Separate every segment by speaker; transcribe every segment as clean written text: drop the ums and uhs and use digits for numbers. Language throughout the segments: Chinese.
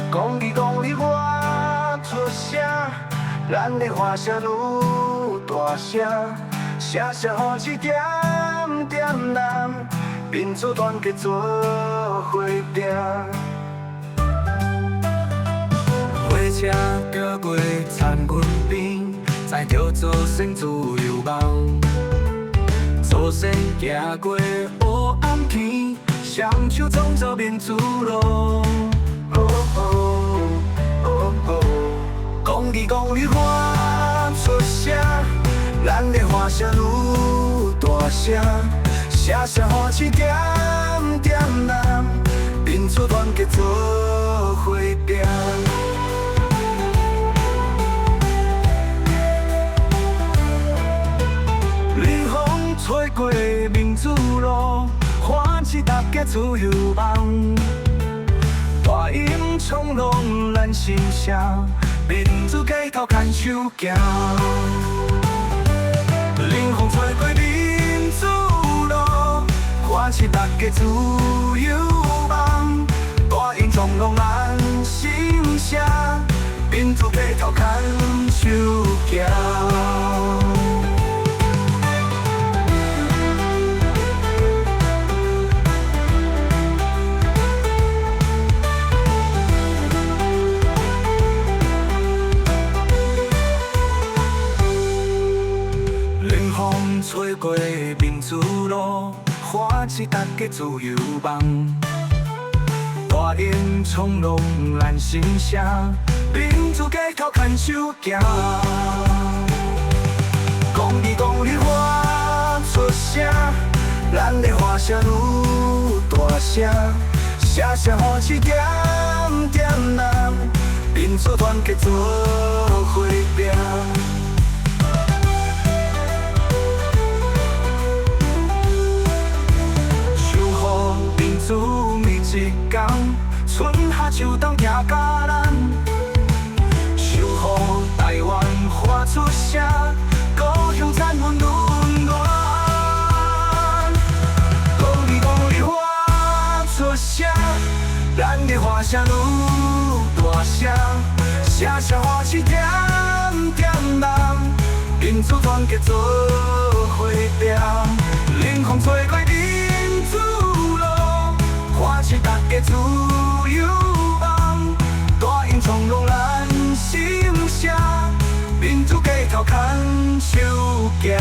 Speaker 1: 公里公里我出声，咱的花声愈大声，声声好一点点难，民主团结做伙拼。火车叫过田阮边，载着祖先自由梦。祖先行过黑暗天，双手创造民主路。公里公里我出声，咱的花声愈大声，声声好一点点难，民主团结做伙拼。冷风吹过民主路，唤起大家自由梦。大音冲浪咱心声，民主街头牵手行。冷风吹过民主路，唤起大家自由梦。大音冲浪咱心声，民主街头牵手行。吹过民主路，唤起大家自由梦。大音冲浪咱心声，民主街头牵手行。公里公里我出声，咱的花声愈大声，声声好一点点难，民主团结做伙拼。一天，春夏秋冬行甲咱，守护台湾花出声，故乡赞阮温暖。公里公里我出声，咱的花声愈大声，声声好一点点难，民主团结做伙拼。冷风吹过民主路，唤起大家自由梦。大音冲浪咱心声，民主街头牵手行。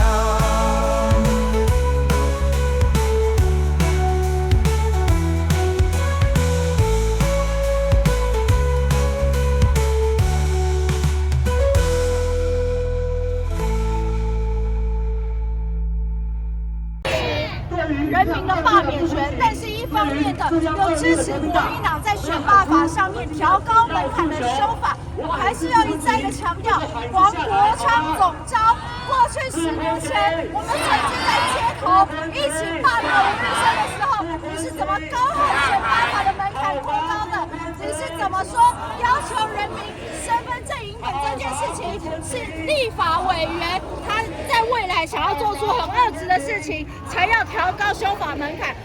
Speaker 2: 人民的罢免权，但是一方面的有支持国民党在选罢法上面调高门槛的修法，我还是要一再的强调，黄国昌总召，过去10年前我们曾经在街头一起罢免吴日升的时候，你是怎么高喊选罢法的门槛过高的？你是怎么说要求人民身份证影本这件事情是立法委员他在未来想要做出很恶质的事情，才要调高修法门槛？